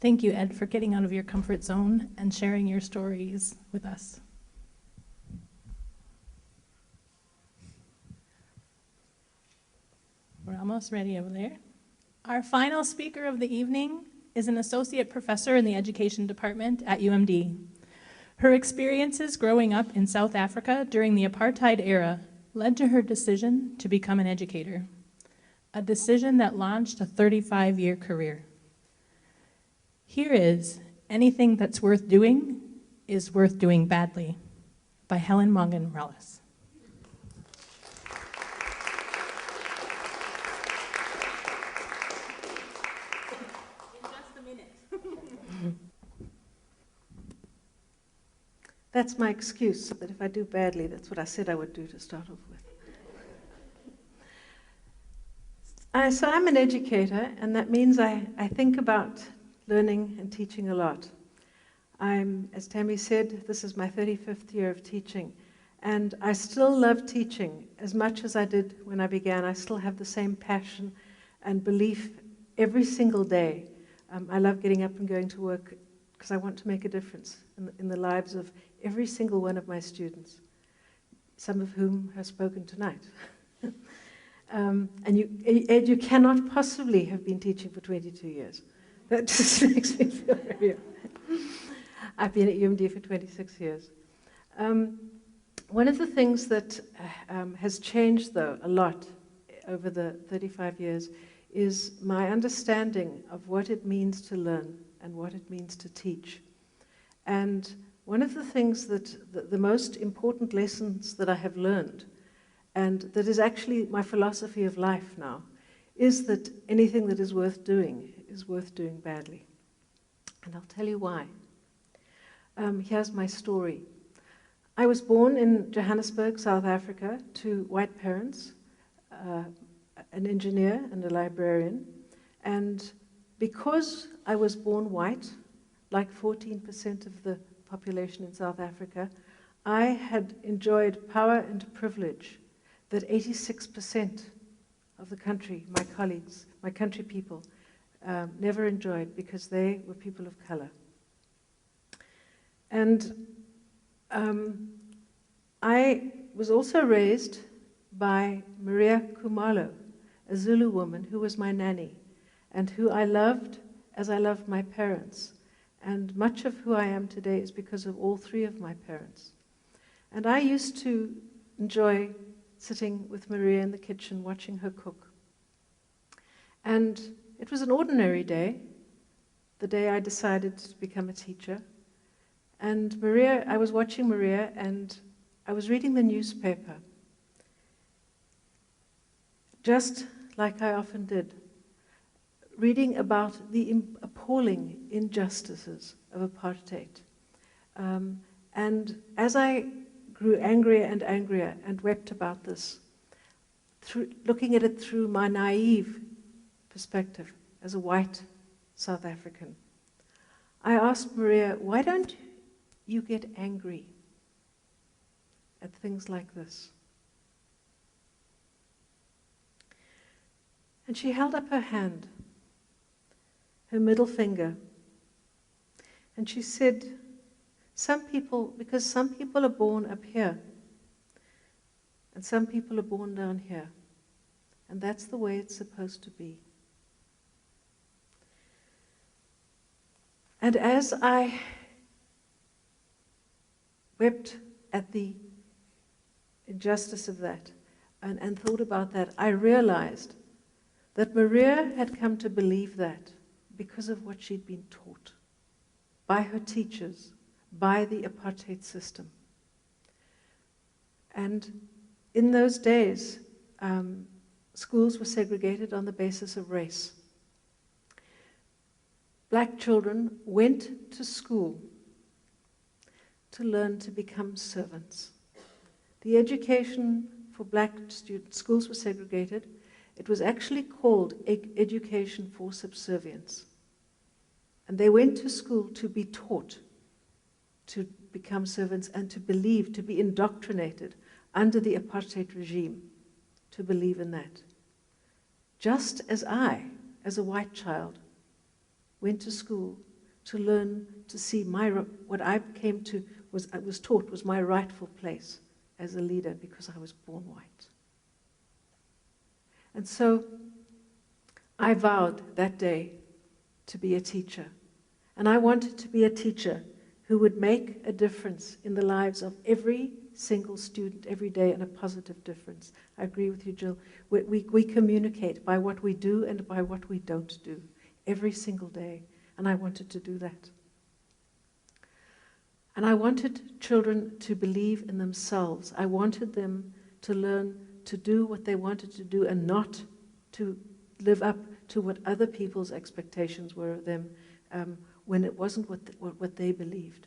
Thank you, Ed, for getting out of your comfort zone and sharing your stories with us. We're almost ready over there. Our final speaker of the evening is an associate professor in the education department at UMD. Her experiences growing up in South Africa during the apartheid era led to her decision to become an educator, a decision that launched a 35-year career. Here is Anything That's Worth Doing is Worth Doing Badly by Helen Mongan-Rallis. That's my excuse, that if I do badly, that's what I said I would do to start off with. So I'm an educator, and that means I think about learning and teaching a lot. As Tammy said, this is my 35th year of teaching, and I still love teaching as much as I did when I began. I still have the same passion and belief every single day. I love getting up and going to work because I want to make a difference in the lives of every single one of my students, some of whom have spoken tonight. And Ed, you cannot possibly have been teaching for 22 years. That just makes me feel very old. I've been at UMD for 26 years. One of the things that has changed, though, a lot over the 35 years is my understanding of what it means to learn and what it means to teach. And one of the things that the most important lessons that I have learned, and that is actually my philosophy of life now, is that anything that is worth doing badly. And I'll tell you why. Here's my story. I was born in Johannesburg, South Africa, to white parents, an engineer and a librarian. And because I was born white, like 14% of the population in South Africa, I had enjoyed power and privilege that 86% of the country, my colleagues, my country people, never enjoyed because they were people of color. And I was also raised by Maria Kumalo, a Zulu woman who was my nanny and who I loved as I loved my parents. And much of who I am today is because of all three of my parents. And I used to enjoy sitting with Maria in the kitchen watching her cook. And it was an ordinary day, the day I decided to become a teacher. And I was watching Maria and I was reading the newspaper, just like I often did, reading about the appalling injustices of apartheid. And as I grew angrier and angrier and wept about this, looking at it through my naive perspective as a white South African, I asked Maria, why don't you get angry at things like this? And she held up her hand, her middle finger, and she said, because some people are born up here, and some people are born down here, and that's the way it's supposed to be. And as I wept at the injustice of that and thought about that, I realized that Maria had come to believe that because of what she'd been taught by her teachers, by the apartheid system. And in those days, schools were segregated on the basis of race. Black children went to school to learn to become servants. The education for black students, schools were segregated. It was actually called education for subservience. And they went to school to be taught to become servants and to believe, to be indoctrinated under the apartheid regime, to believe in that. Just as I, as a white child, went to school to learn to see what I was taught was my rightful place as a leader because I was born white. And so I vowed that day to be a teacher. And I wanted to be a teacher who would make a difference in the lives of every single student every day, and a positive difference. I agree with you, Jill. We communicate by what we do and by what we don't do every single day. And I wanted to do that. And I wanted children to believe in themselves. I wanted them to learn to do what they wanted to do and not to live up to what other people's expectations were of them when it wasn't what they believed.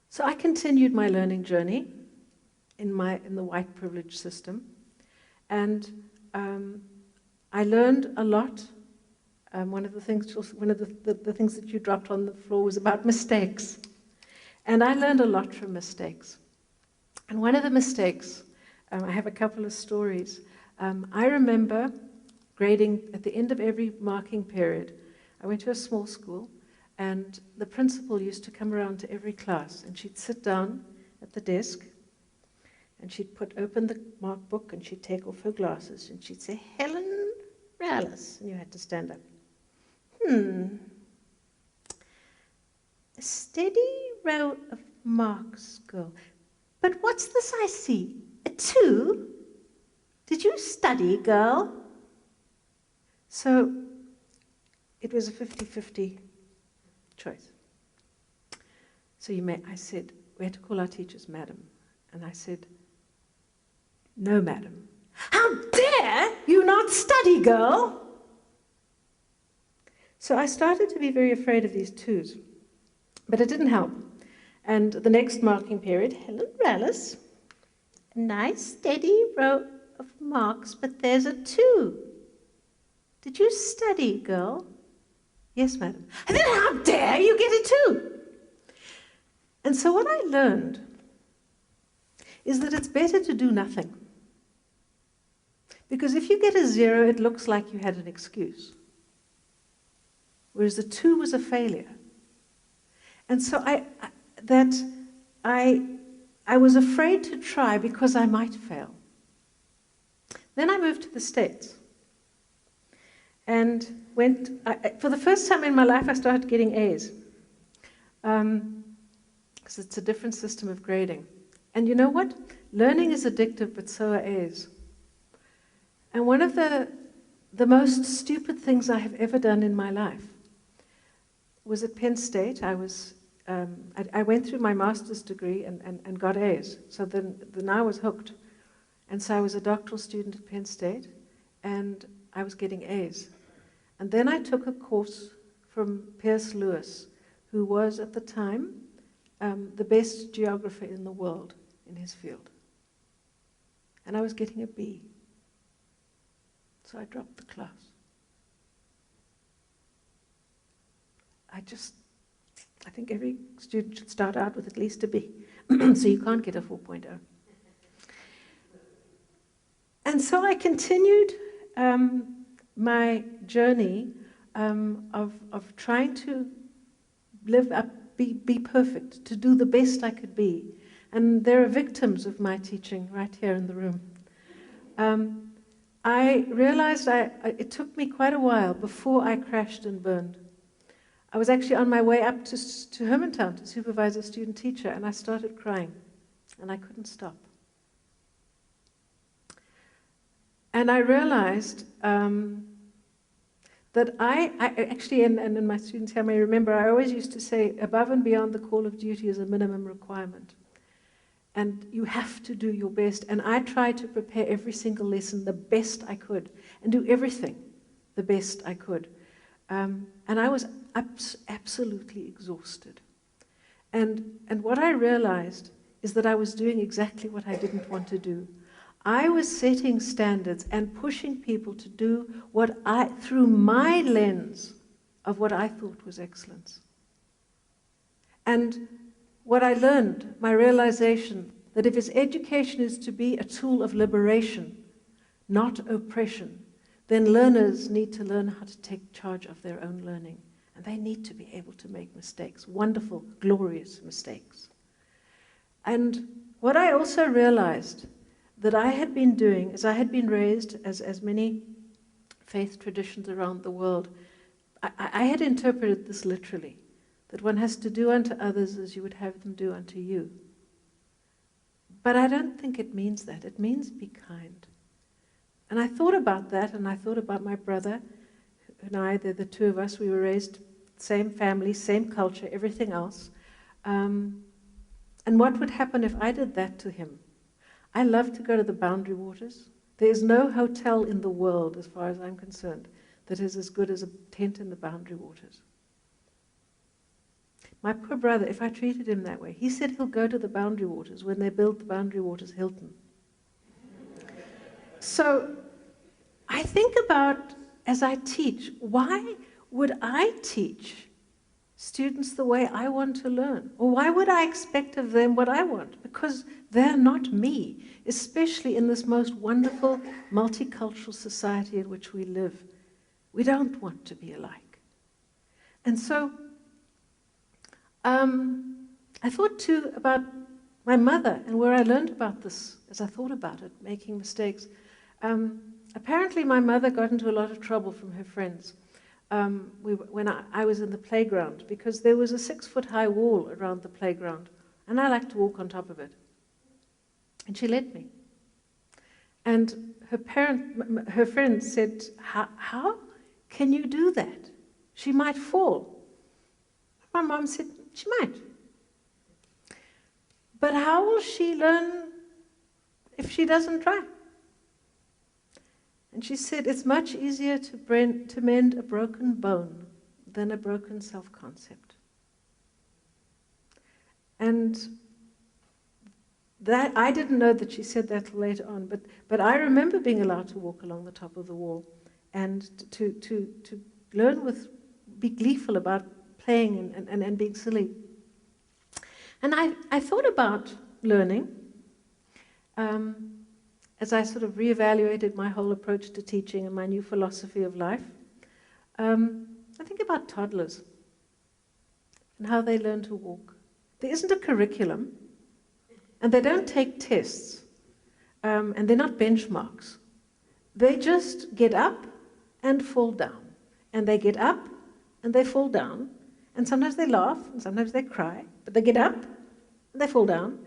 So I continued my learning journey in the white privilege system, and I learned a lot. One of the things that you dropped on the floor was about mistakes, and I learned a lot from mistakes. And one of the mistakes, I have a couple of stories. I remember grading at the end of every marking period. I went to a small school, and the principal used to come around to every class, and she'd sit down at the desk, and she'd open the mark book, and she'd take off her glasses, and she'd say, "Helen Rallis," and you had to stand up. A steady row of marks, girl. But what's this I see? A 2? Did you study, girl? So it was a 50-50 choice. So I said, we had to call our teachers madam. And I said, "No, madam." "How dare you not study, girl?" So I started to be very afraid of these 2s, but it didn't help. And the next marking period, "Helen Rallis, a nice steady row of marks, but there's a 2. Did you study, girl?" "Yes, madam." "And then how dare you get a 2? And so what I learned is that it's better to do nothing. Because if you get a 0, it looks like you had an excuse. Whereas the 2 was a failure. And so I was afraid to try because I might fail. Then I moved to the States. And for the first time in my life, I started getting A's. Because it's a different system of grading. And you know what? Learning is addictive, but so are A's. And one of the most stupid things I have ever done in my life was at Penn State. I went through my master's degree and got A's. So then I was hooked. And so I was a doctoral student at Penn State, and I was getting A's. And then I took a course from Pierce Lewis, who was at the time the best geographer in the world in his field. And I was getting a B. So I dropped the class. I think every student should start out with at least a B, so you can't get a 4.0. And so I continued my journey of trying to live up, be perfect, to do the best I could be. And there are victims of my teaching right here in the room. I realized it took me quite a while before I crashed and burned. I was actually on my way up to Hermantown to supervise a student teacher, and I started crying, and I couldn't stop. And I realized that I actually, and my students here may remember, I always used to say, above and beyond the call of duty is a minimum requirement. And you have to do your best. And I tried to prepare every single lesson the best I could, and do everything the best I could. And I was absolutely exhausted. And what I realized is that I was doing exactly what I didn't want to do. I was setting standards and pushing people to do through my lens of what I thought was excellence. And what I learned, my realization, that if education is to be a tool of liberation, not oppression, then learners need to learn how to take charge of their own learning. And they need to be able to make mistakes, wonderful, glorious mistakes. And what I also realized that I had been doing is I had been raised, as many faith traditions around the world, I had interpreted this literally, that one has to do unto others as you would have them do unto you. But I don't think it means that. It means be kind. And I thought about that, and I thought about my brother and I, the two of us, we were raised same family, same culture, everything else. And what would happen if I did that to him? I love to go to the Boundary Waters. There is no hotel in the world, as far as I'm concerned, that is as good as a tent in the Boundary Waters. My poor brother, if I treated him that way, he said he'll go to the Boundary Waters when they build the Boundary Waters Hilton. So I think about, as I teach, why would I teach students the way I want to learn? Or why would I expect of them what I want? Because they're not me, especially in this most wonderful multicultural society in which we live. We don't want to be alike. And so I thought too about my mother and where I learned about this as I thought about it, making mistakes. Apparently my mother got into a lot of trouble from her friends when I was in the playground, because there was a 6-foot-high wall around the playground, and I liked to walk on top of it. And she let me. And her friend said, how can you do that? She might fall. My mom said, she might. But how will she learn if she doesn't try? And she said, it's much easier to mend a broken bone than a broken self-concept. And that, I didn't know that she said that later on, but I remember being allowed to walk along the top of the wall and to learn be gleeful about playing and being silly. And I thought about learning as I sort of reevaluated my whole approach to teaching and my new philosophy of life. I think about toddlers and how they learn to walk. There isn't a curriculum, and they don't take tests, and they're not benchmarks. They just get up and fall down, and they get up and they fall down, and sometimes they laugh and sometimes they cry, but they get up and they fall down,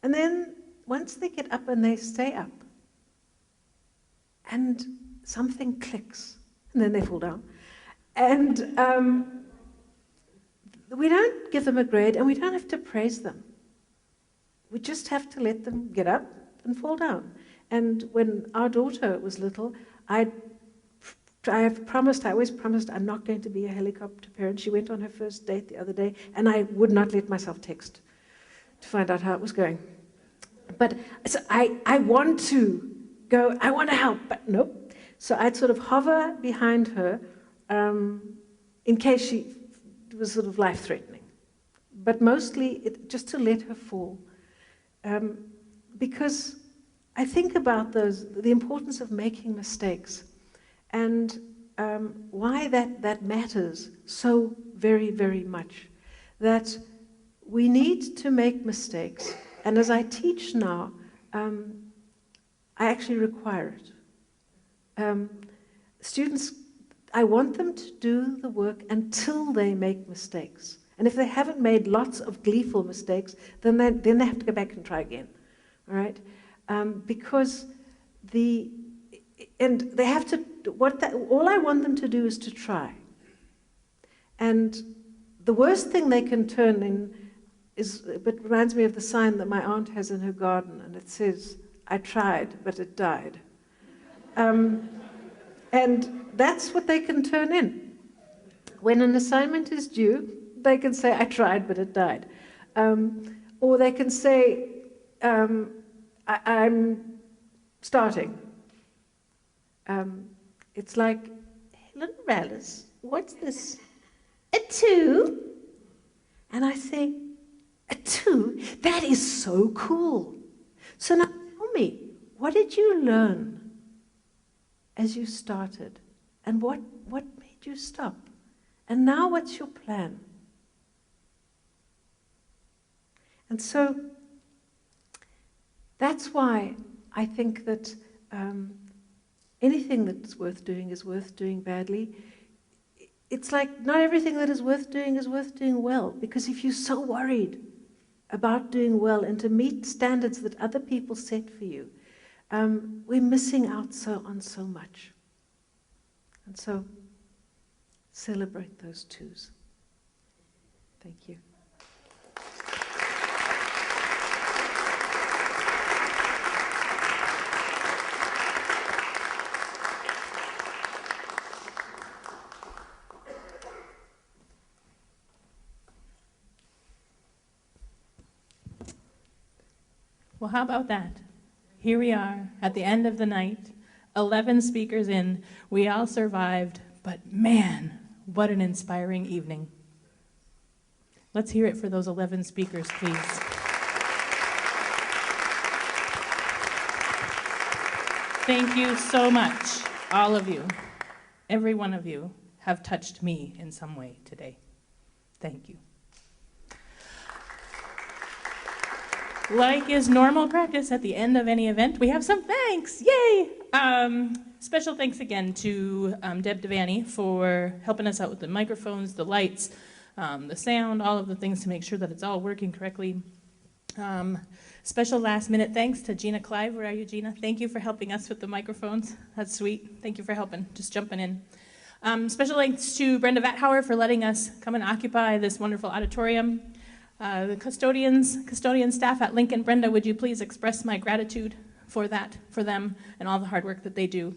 and then once they get up and they stay up, and something clicks, and then they fall down, and we don't give them a grade, and we don't have to praise them. We just have to let them get up and fall down. And when our daughter was little, I always promised I'm not going to be a helicopter parent. She went on her first date the other day, and I would not let myself text to find out how it was going. But so I want to go, I want to help, but nope. So I'd sort of hover behind her in case she was sort of life-threatening. But mostly just to let her fall. Because I think about the importance of making mistakes, and why that matters so very, very much. That we need to make mistakes, and as I teach now, I actually require it. Students, I want them to do the work until they make mistakes. And if they haven't made lots of gleeful mistakes, then they have to go back and try again. All right? Because they have to, all I want them to do is to try. And the worst thing they can turn in it reminds me of the sign that my aunt has in her garden, and it says, I tried, but it died. And that's what they can turn in. When an assignment is due, they can say, I tried, but it died. Or they can say, I'm starting. It's like, Helen Rallis, what's this? A 2? And I say, a 2? That is so cool. So now tell me, what did you learn as you started? And what made you stop? And now what's your plan? And so that's why I think that anything that's worth doing is worth doing badly. It's like not everything that is worth doing well, because if you're so worried about doing well and to meet standards that other people set for you, we're missing out on so much. And so, celebrate those twos. Thank you. Well, how about that? Here we are at the end of the night, 11 speakers in. We all survived, but man, what an inspiring evening. Let's hear it for those 11 speakers, please. Thank you so much, all of you. Every one of you have touched me in some way today. Thank you. Like is normal practice at the end of any event, we have some thanks. Yay! Special thanks again to Deb Devaney for helping us out with the microphones, the lights, the sound, all of the things to make sure that it's all working correctly. Special last minute thanks to Gina Clive. Where are you, Gina? Thank you for helping us with the microphones. That's sweet. Thank you for helping, just jumping in. Special thanks to Brenda Vathauer for letting us come and occupy this wonderful auditorium. The custodian staff at Lincoln, Brenda, would you please express my gratitude for that, for them, and all the hard work that they do.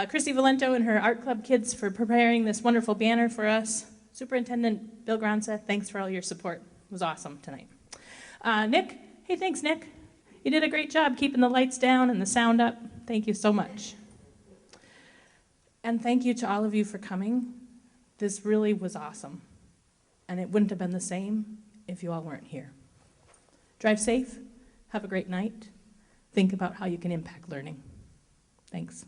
Chrissy Valento and her art club kids for preparing this wonderful banner for us. Superintendent Bill Gronsa, thanks for all your support. It was awesome tonight. Nick, hey, thanks, Nick. You did a great job keeping the lights down and the sound up. Thank you so much. And thank you to all of you for coming. This really was awesome. And it wouldn't have been the same if you all weren't here. Drive safe, have a great night, think about how you can impact learning. Thanks.